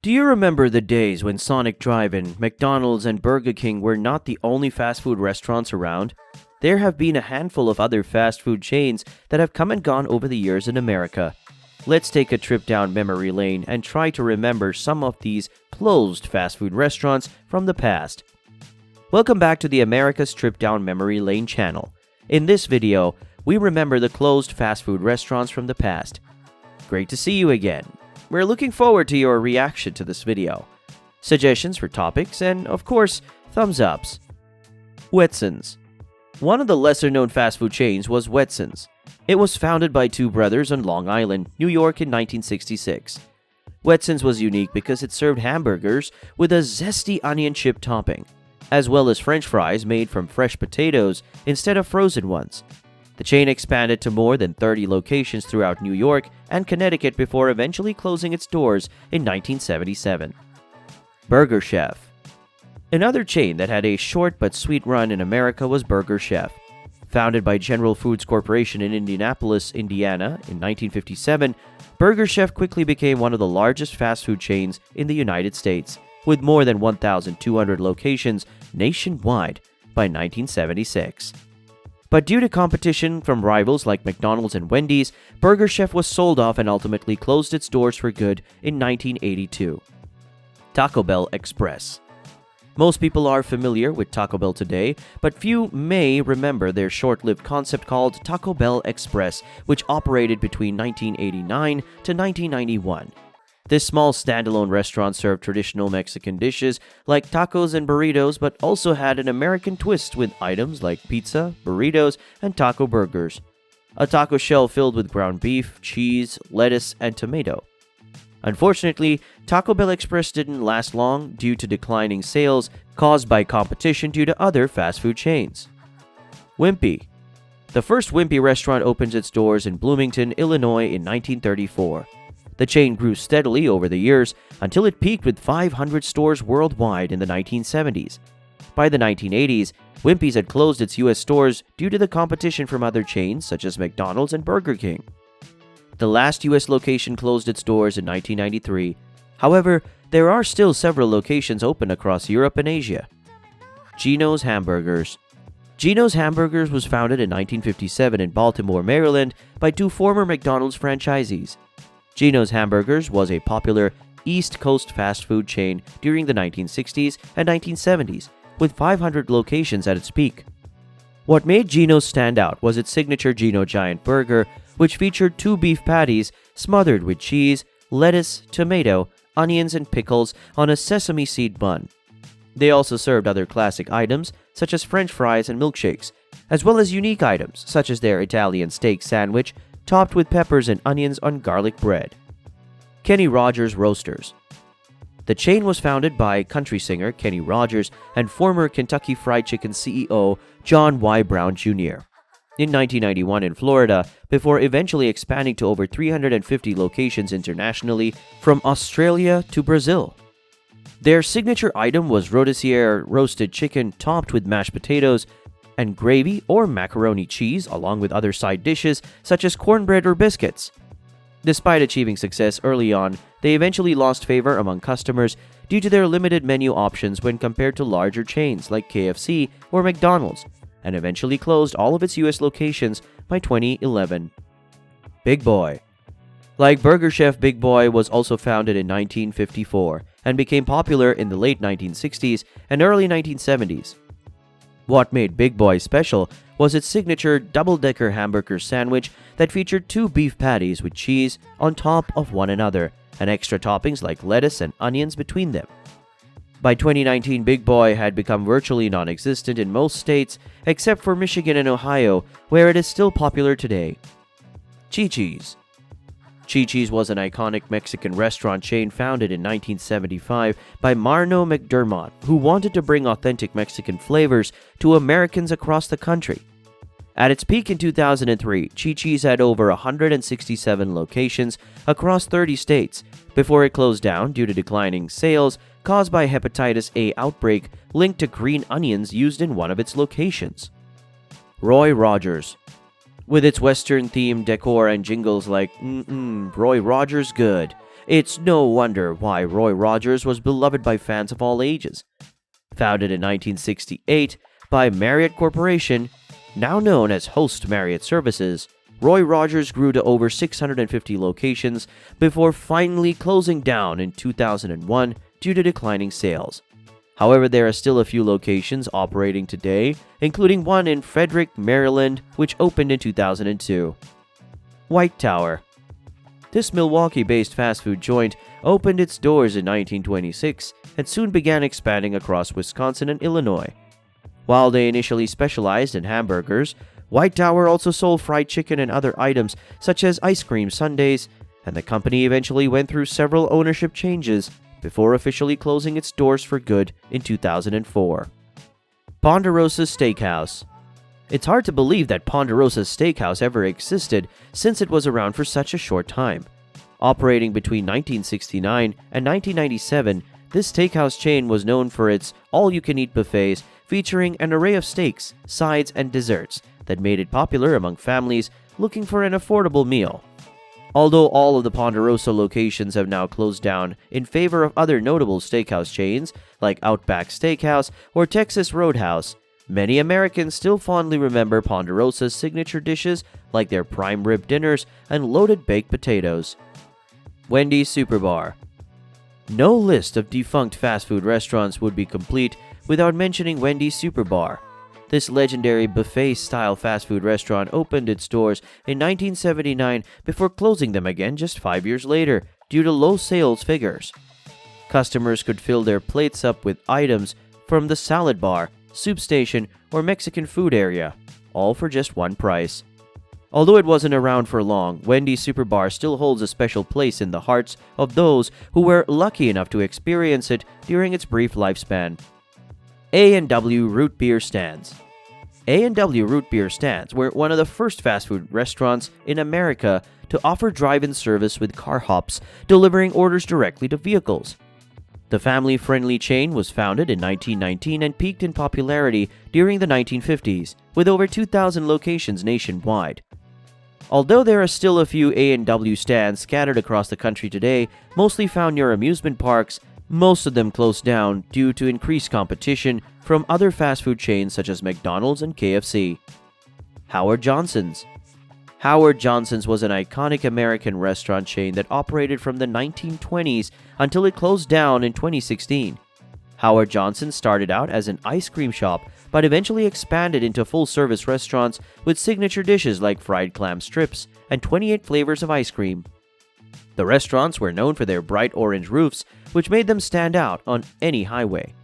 Do you remember the days when Sonic Drive-In, McDonald's, and Burger King were not the only fast food restaurants around? There have been a handful of other fast food chains that have come and gone over the years in America. Let's take a trip down memory lane and try to remember some of these closed fast food restaurants from the past. Welcome back to the America's Trip Down Memory Lane channel. In this video, we remember the closed fast food restaurants from the past. Great to see you again. We're looking forward to your reaction to this video, suggestions for topics, and of course, thumbs ups. Wetsons. One of the lesser-known fast food chains was Wetsons. It was founded by two brothers on Long Island, New York in 1966. Wetsons was unique because it served hamburgers with a zesty onion chip topping, as well as French fries made from fresh potatoes instead of frozen ones. The chain expanded to more than 30 locations throughout New York and Connecticut before eventually closing its doors in 1977. Burger Chef. Another chain that had a short but sweet run in America was Burger Chef. Founded by General Foods Corporation in Indianapolis, Indiana in 1957, Burger Chef quickly became one of the largest fast food chains in the United States, with more than 1,200 locations nationwide by 1976. But due to competition from rivals like McDonald's and Wendy's, Burger Chef was sold off and ultimately closed its doors for good in 1982. Taco Bell Express. Most people are familiar with Taco Bell today, but few may remember their short-lived concept called Taco Bell Express, which operated between 1989 to 1991. This small standalone restaurant served traditional Mexican dishes like tacos and burritos, but also had an American twist with items like pizza, burritos, and taco burgers. A taco shell filled with ground beef, cheese, lettuce, and tomato. Unfortunately, Taco Bell Express didn't last long due to declining sales caused by competition due to other fast food chains. Wimpy. The first Wimpy restaurant opened its doors in Bloomington, Illinois in 1934. The chain grew steadily over the years until it peaked with 500 stores worldwide in the 1970s. By the 1980s, Wimpy's had closed its U.S. stores due to the competition from other chains such as McDonald's and Burger King. The last U.S. location closed its doors in 1993. However, there are still several locations open across Europe and Asia. Geno's Hamburgers. Geno's Hamburgers was founded in 1957 in Baltimore, Maryland by two former McDonald's franchisees. Geno's Hamburgers was a popular East Coast fast food chain during the 1960s and 1970s, with 500 locations at its peak. What made Geno's stand out was its signature Geno Giant Burger, which featured two beef patties smothered with cheese, lettuce, tomato, onions, and pickles on a sesame seed bun. They also served other classic items such as French fries and milkshakes, as well as unique items such as their Italian steak sandwich topped with peppers and onions on garlic bread. Kenny Rogers Roasters. The chain was founded by country singer Kenny Rogers and former Kentucky Fried Chicken CEO John Y. Brown Jr. in 1991 in Florida, before eventually expanding to over 350 locations internationally from Australia to Brazil. Their signature item was retold roasted chicken topped with mashed potatoes and gravy or macaroni cheese, along with other side dishes such as cornbread or biscuits. Despite achieving success early on, they eventually lost favor among customers due to their limited menu options when compared to larger chains like KFC or McDonald's, and eventually closed all of its US locations by 2011. Big Boy. Like Burger Chef, Big Boy was also founded in 1954 and became popular in the late 1960s and early 1970s. What made Big Boy special was its signature double-decker hamburger sandwich that featured two beef patties with cheese on top of one another and extra toppings like lettuce and onions between them. By 2019, Big Boy had become virtually non-existent in most states except for Michigan and Ohio, where it is still popular today. Chi-Chi's. Chi-Chi's was an iconic Mexican restaurant chain founded in 1975 by Marno McDermott, who wanted to bring authentic Mexican flavors to Americans across the country. At its peak in 2003, Chi-Chi's had over 167 locations across 30 states, before it closed down due to declining sales caused by hepatitis A outbreak linked to green onions used in one of its locations. Roy Rogers. With its Western-themed decor and jingles like, Roy Rogers good, It's no wonder why Roy Rogers was beloved by fans of all ages. Founded in 1968 by Marriott Corporation, now known as Host Marriott Services, Roy Rogers grew to over 650 locations before finally closing down in 2001 due to declining sales. However, there are still a few locations operating today, including one in Frederick, Maryland, which opened in 2002. White Tower. This Milwaukee-based fast food joint opened its doors in 1926 and soon began expanding across Wisconsin and Illinois. While they initially specialized in hamburgers, White Tower also sold fried chicken and other items such as ice cream sundaes, and the company eventually went through several ownership changes before officially closing its doors for good in 2004. Ponderosa Steakhouse. It's hard to believe that Ponderosa Steakhouse ever existed since it was around for such a short time. Operating between 1969 and 1997, this steakhouse chain was known for its all-you-can-eat buffets featuring an array of steaks, sides, and desserts that made it popular among families looking for an affordable meal. Although all of the Ponderosa locations have now closed down in favor of other notable steakhouse chains like Outback Steakhouse or Texas Roadhouse, many Americans still fondly remember Ponderosa's signature dishes like their prime rib dinners and loaded baked potatoes. Wendy's Superbar. No list of defunct fast food restaurants would be complete without mentioning Wendy's Superbar. This legendary buffet-style fast food restaurant opened its doors in 1979 before closing them again just 5 years later due to low sales figures. Customers could fill their plates up with items from the salad bar, soup station, or Mexican food area, all for just one price. Although it wasn't around for long, Wendy's Superbar still holds a special place in the hearts of those who were lucky enough to experience it during its brief lifespan. A&W Root Beer Stands. A&W Root Beer Stands were one of the first fast food restaurants in America to offer drive-in service with car hops, delivering orders directly to vehicles. The family-friendly chain was founded in 1919 and peaked in popularity during the 1950s, with over 2,000 locations nationwide. Although there are still a few A&W stands scattered across the country today, mostly found near amusement parks, most of them closed down due to increased competition from other fast food chains such as McDonald's and KFC. Howard Johnson's. Howard Johnson's was an iconic American restaurant chain that operated from the 1920s until it closed down in 2016. Howard Johnson started out as an ice cream shop, but eventually expanded into full-service restaurants with signature dishes like fried clam strips and 28 flavors of ice cream. The restaurants were known for their bright orange roofs, which made them stand out on any highway.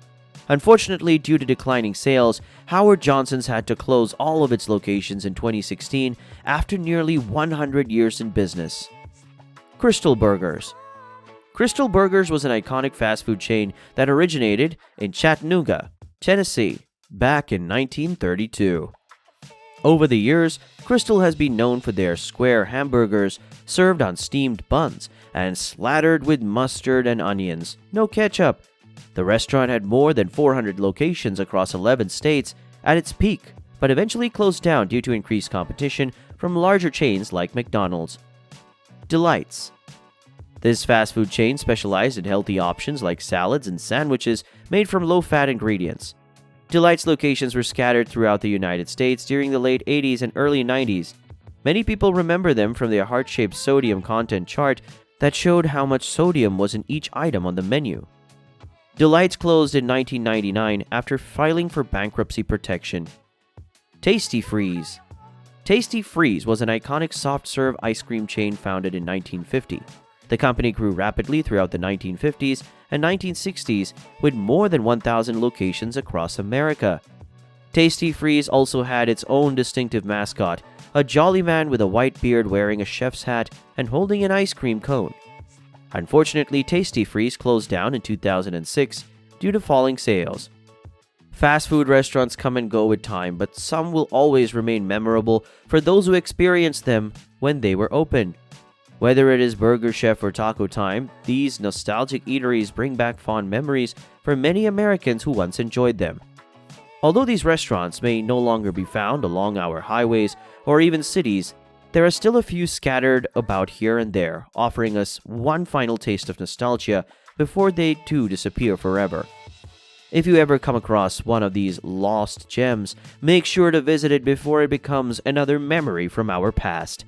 Unfortunately, due to declining sales, Howard Johnson's had to close all of its locations in 2016 after nearly 100 years in business. Crystal Burgers. Crystal Burgers was an iconic fast food chain that originated in Chattanooga, Tennessee, back in 1932. Over the years, Crystal has been known for their square hamburgers served on steamed buns and slattered with mustard and onions, no ketchup. The restaurant had more than 400 locations across 11 states at its peak, but eventually closed down due to increased competition from larger chains like McDonald's. Delights. This fast food chain specialized in healthy options like salads and sandwiches made from low-fat ingredients. Delight's locations were scattered throughout the United States during the late 80s and early 90s. Many people remember them from their heart-shaped sodium content chart that showed how much sodium was in each item on the menu. Delight's closed in 1999 after filing for bankruptcy protection. Tasty Freeze. Tasty Freeze was an iconic soft-serve ice cream chain founded in 1950. The company grew rapidly throughout the 1950s and 1960s with more than 1,000 locations across America. Tasty Freeze also had its own distinctive mascot, a jolly man with a white beard wearing a chef's hat and holding an ice cream cone. Unfortunately, Tasty Freeze closed down in 2006 due to falling sales. Fast food restaurants come and go with time, but some will always remain memorable for those who experienced them when they were open. Whether it is Burger Chef or Taco Time, these nostalgic eateries bring back fond memories for many Americans who once enjoyed them. Although these restaurants may no longer be found along our highways or even cities, there are still a few scattered about here and there, offering us one final taste of nostalgia before they too disappear forever. If you ever come across one of these lost gems, make sure to visit it before it becomes another memory from our past.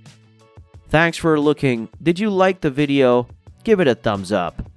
Thanks for looking. Did you like the video? Give it a thumbs up.